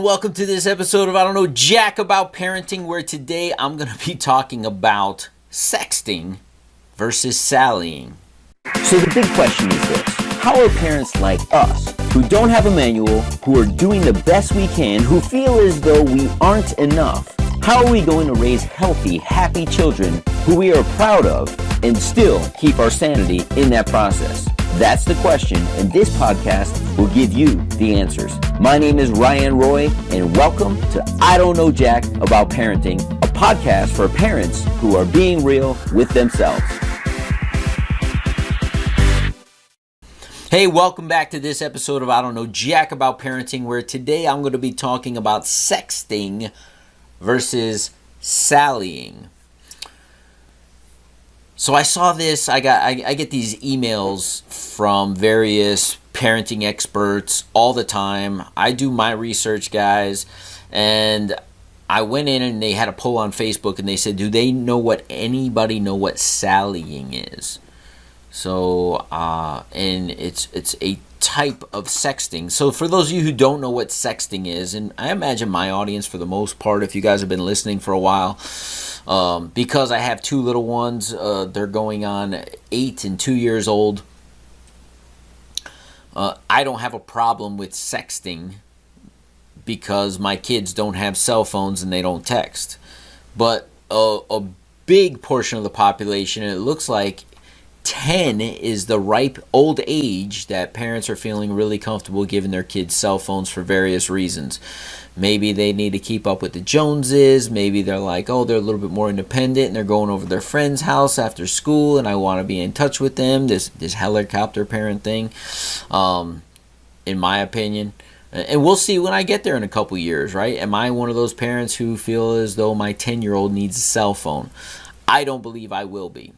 and welcome to this episode of I Don't Know Jack About Parenting, where today I'm going to be talking about sexting versus sallying. So the big question is this: how are parents like us, who don't have a manual, who are doing the best we can, who feel as though we aren't enough, how are we going to raise healthy, happy children who we are proud of and still keep our sanity in that process? That's the question, and this podcast will give you the answers. My name is Ryan Roy, and welcome to I Don't Know Jack About Parenting, a podcast for parents who are being real with themselves. Hey, welcome back to this episode of I Don't Know Jack About Parenting, where today I'm going to be talking about sexting versus sallying. So I saw this, I get these emails from various parenting experts all the time. I do my research, guys, and I went in and they had a poll on Facebook and they said, do they know anybody know what sallying is? So, and it's a type of sexting. So for those of you who don't know what sexting is, and I imagine my audience for the most part, if you guys have been listening for a while, because I have two little ones, they're going on 8 and 2 years old. I don't have a problem with sexting because my kids don't have cell phones and they don't text. But a big portion of the population, and it looks like 10 is the ripe old age that parents are feeling really comfortable giving their kids cell phones for various reasons. Maybe they need to keep up with the Joneses. Maybe they're like, oh, they're a little bit more independent and they're going over to their friend's house after school and I want to be in touch with them. This helicopter parent thing, in my opinion. And we'll see when I get there in a couple years, right? Am I one of those parents who feel as though my 10-year-old needs a cell phone? I don't believe I will be.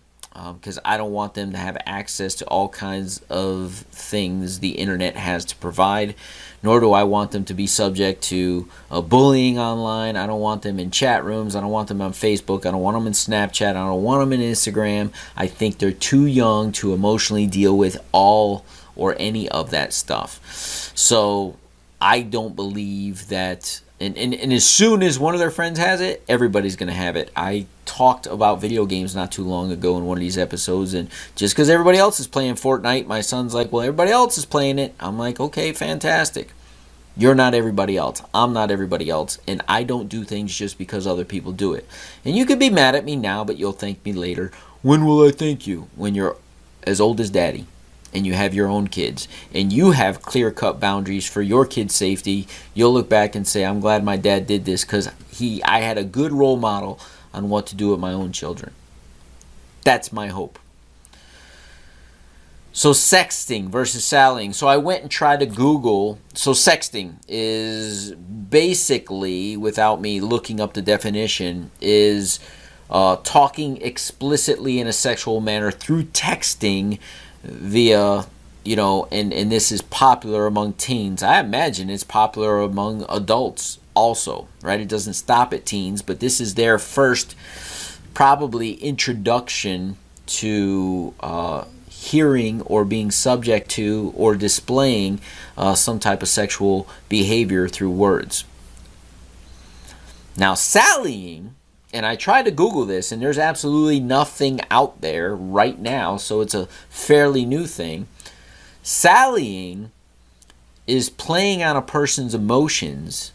Because I don't want them to have access to all kinds of things the internet has to provide, nor do I want them to be subject to bullying online. I don't want them in chat rooms. I don't want them on Facebook. I don't want them in Snapchat. I don't want them in Instagram. I think they're too young to emotionally deal with all or any of that stuff. So I don't believe that. And as soon as one of their friends has it, everybody's going to have it. I talked about video games not too long ago in one of these episodes, and just because everybody else is playing Fortnite, my son's like, well, everybody else is playing it. I'm like, okay, fantastic. You're not everybody else. I'm not everybody else, and I don't do things just because other people do it. And you could be mad at me now, but you'll thank me later. When will I thank you? When you're as old as daddy. And you have your own kids, and you have clear-cut boundaries for your kids' safety, you'll look back and say, I'm glad my dad did this because I had a good role model on what to do with my own children. That's my hope. So sexting versus sallying. So I went and tried to Google. So sexting is basically, without me looking up the definition, is talking explicitly in a sexual manner through texting via, and this is popular among teens. I imagine it's popular among adults also, right? It doesn't stop at teens, but this is their first probably introduction to hearing or being subject to or displaying some type of sexual behavior through words. Now, sallying, and I tried to Google this, and there's absolutely nothing out there right now, so it's a fairly new thing. Sallying is playing on a person's emotions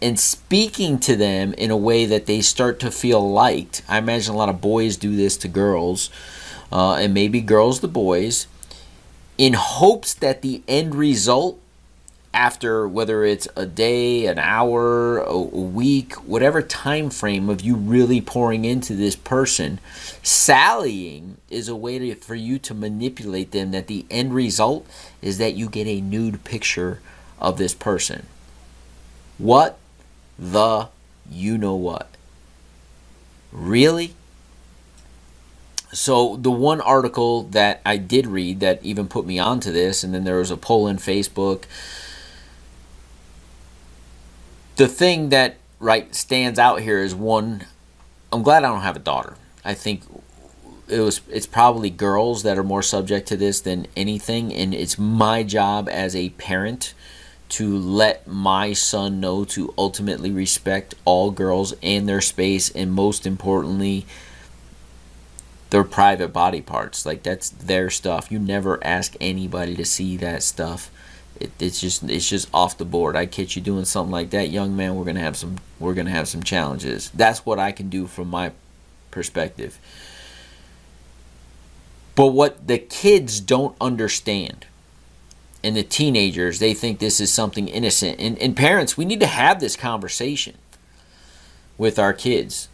and speaking to them in a way that they start to feel liked. I imagine a lot of boys do this to girls, and maybe girls to boys, in hopes that the end result, after whether it's a day, an hour, a week, whatever time frame of you really pouring into this person, sallying is a way for you to manipulate them, that the end result is that you get a nude picture of this person. What the you-know-what? Really? So the one article that I did read that even put me onto this, and then there was a poll in Facebook. The thing that stands out here is, one, I'm glad I don't have a daughter. I think it's probably girls that are more subject to this than anything, and it's my job as a parent to let my son know to ultimately respect all girls and their space, and most importantly, their private body parts. Like, that's their stuff. You never ask anybody to see that stuff. It's just off the board. I catch you doing something like that, young man, we're gonna have some challenges. That's what I can do from my perspective. But what the kids don't understand, and the teenagers, they think this is something innocent. And parents, we need to have this conversation with our kids.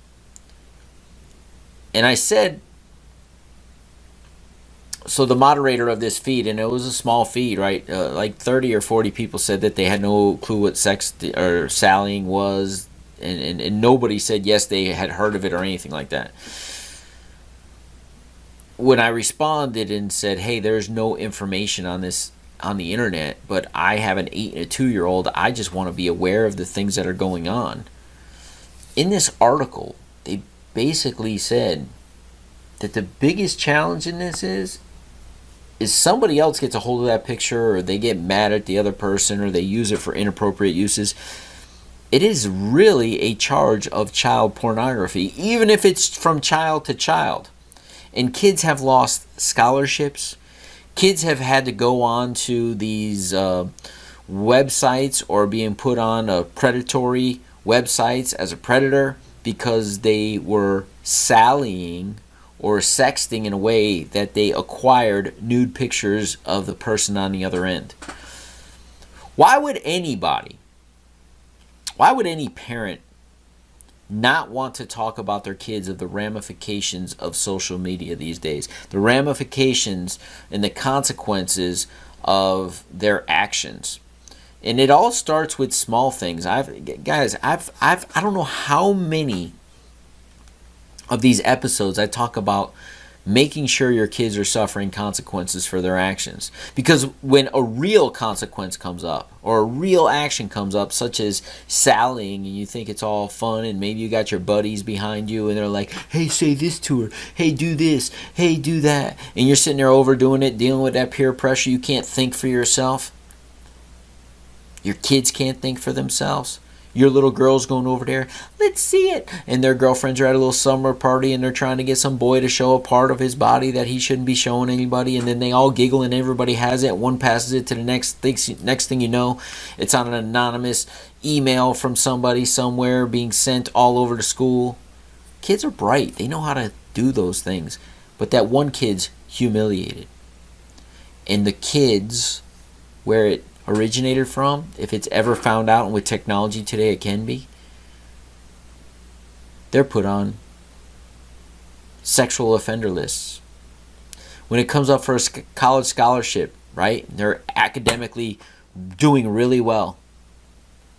And I said, so the moderator of this feed, and it was a small feed, right? Like 30 or 40 people said that they had no clue what sex or sallying was. And nobody said yes, they had heard of it or anything like that. When I responded and said, hey, there's no information on this on the internet, but I have an 8 and a 2-year-old, I just want to be aware of the things that are going on. In this article, they basically said that the biggest challenge in this is somebody else gets a hold of that picture, or they get mad at the other person, or they use it for inappropriate uses. It is really a charge of child pornography, even if it's from child to child. And kids have lost scholarships. Kids have had to go on to these websites or being put on predatory websites as a predator because they were sallying or sexting in a way that they acquired nude pictures of the person on the other end. Why would any parent not want to talk about their kids of the ramifications of social media these days? The ramifications and the consequences of their actions. And it all starts with small things. I don't know how many of these episodes I talk about making sure your kids are suffering consequences for their actions. Because when a real consequence comes up, or a real action comes up, such as sallying, and you think it's all fun, and maybe you got your buddies behind you, and they're like, hey, say this to her, hey, do this, hey, do that, and you're sitting there overdoing it, dealing with that peer pressure, you can't think for yourself. Your kids can't think for themselves. Your little girl's going over there, let's see it. And their girlfriends are at a little summer party and they're trying to get some boy to show a part of his body that he shouldn't be showing anybody. And then they all giggle and everybody has it. One passes it to the next. Next thing you know, it's on an anonymous email from somebody somewhere being sent all over the school. Kids are bright. They know how to do those things. But that one kid's humiliated. And the kids, where it originated from, if it's ever found out, and with technology today it can be, they're put on sexual offender lists. When it comes up for a college scholarship, right, they're academically doing really well,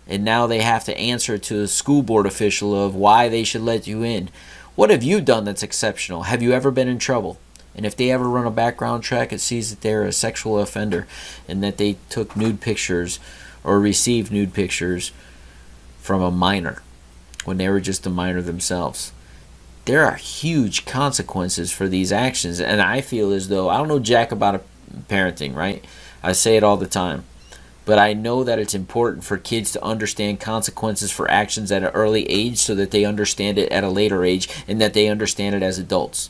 and now they have to answer to a school board official of why they should let you in. What have you done that's exceptional? Have you ever been in trouble? And if they ever run a background check, it sees that they're a sexual offender and that they took nude pictures or received nude pictures from a minor when they were just a minor themselves. There are huge consequences for these actions. And I feel as though, I don't know jack about parenting, right? I say it all the time. But I know that it's important for kids to understand consequences for actions at an early age so that they understand it at a later age and that they understand it as adults.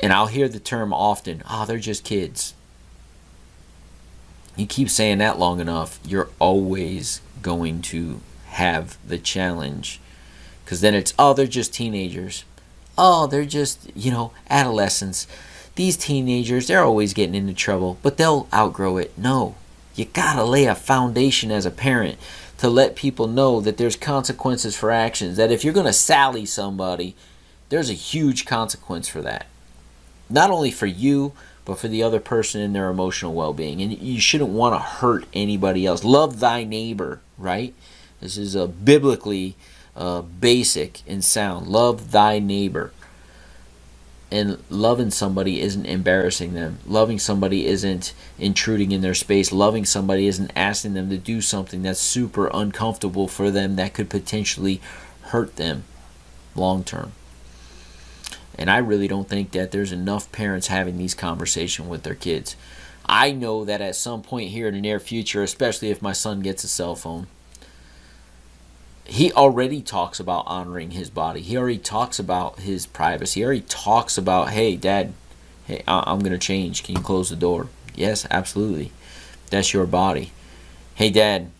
And I'll hear the term often, they're just kids. You keep saying that long enough, you're always going to have the challenge. Because then it's, they're just teenagers. They're just, adolescents. These teenagers, they're always getting into trouble, but they'll outgrow it. No, you gotta lay a foundation as a parent to let people know that there's consequences for actions. That if you're gonna sally somebody, there's a huge consequence for that. Not only for you, but for the other person and their emotional well-being. And you shouldn't want to hurt anybody else. Love thy neighbor, right? This is a biblically basic and sound. Love thy neighbor. And loving somebody isn't embarrassing them. Loving somebody isn't intruding in their space. Loving somebody isn't asking them to do something that's super uncomfortable for them that could potentially hurt them long term. And I really don't think that there's enough parents having these conversations with their kids. I know that at some point here in the near future, especially if my son gets a cell phone, he already talks about honoring his body. He already talks about his privacy. He already talks about, hey, Dad, hey, I'm going to change. Can you close the door? Yes, absolutely. That's your body. Hey, Dad,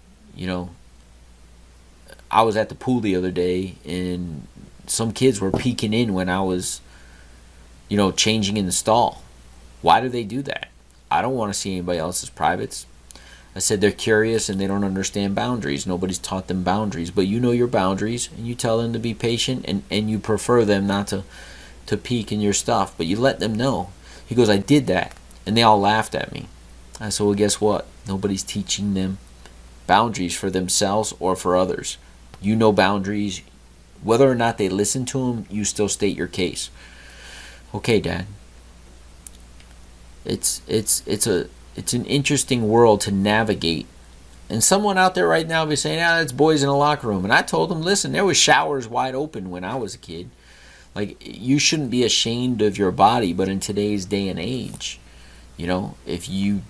I was at the pool the other day, and some kids were peeking in when I was, changing in the stall. Why do they do that? I don't want to see anybody else's privates. I said they're curious and they don't understand boundaries. Nobody's taught them boundaries. But you know your boundaries, and you tell them to be patient, and you prefer them not to peek in your stuff. But you let them know. He goes, I did that. And they all laughed at me. I said, well, guess what? Nobody's teaching them boundaries for themselves or for others. You know boundaries. Whether or not they listen to them, you still state your case. Okay, Dad. It's an interesting world to navigate. And someone out there right now be saying, that's boys in a locker room. And I told them, listen, there was showers wide open when I was a kid. Like, you shouldn't be ashamed of your body, but in today's day and age, if you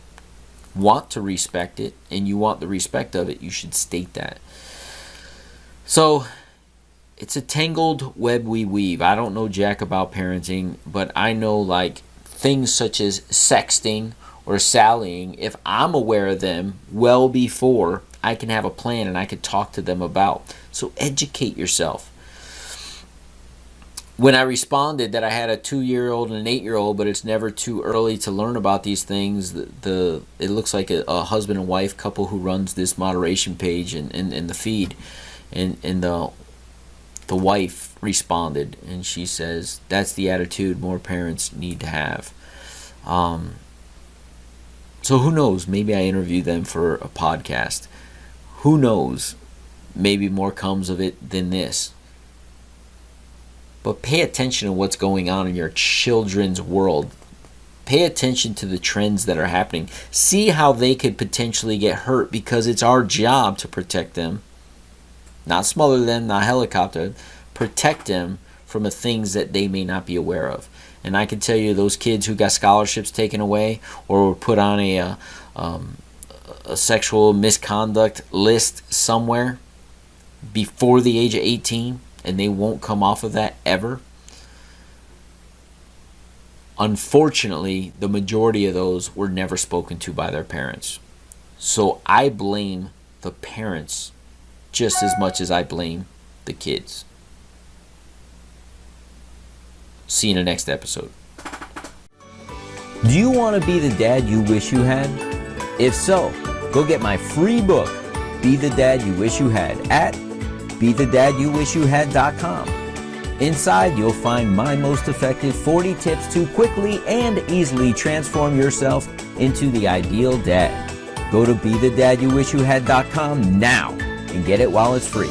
want to respect it and you want the respect of it, you should state that. So it's a tangled web we weave. I don't know jack about parenting, but I know things such as sexting or sallying, if I'm aware of them well before, I can have a plan and I can talk to them about. So educate yourself. When I responded that I had a 2-year-old and an 8-year-old, but it's never too early to learn about these things, it looks like a husband and wife couple who runs this moderation page in the feed, and the wife responded, and she says, that's the attitude more parents need to have. So who knows? Maybe I interview them for a podcast. Who knows? Maybe more comes of it than this. But pay attention to what's going on in your children's world. Pay attention to the trends that are happening. See how they could potentially get hurt, because it's our job to protect them. Not smother them, not helicopter. Protect them from the things that they may not be aware of. And I can tell you, those kids who got scholarships taken away or were put on a sexual misconduct list somewhere before the age of 18, and they won't come off of that ever. Unfortunately, the majority of those were never spoken to by their parents. So I blame the parents just as much as I blame the kids. See you in the next episode. Do you want to be the dad you wish you had? If so, go get my free book, Be the Dad You Wish You Had, at BeTheDadYouWishYouHad.com. Inside, you'll find my most effective 40 tips to quickly and easily transform yourself into the ideal dad. Go to BeTheDadYouWishYouHad.com now and get it while it's free.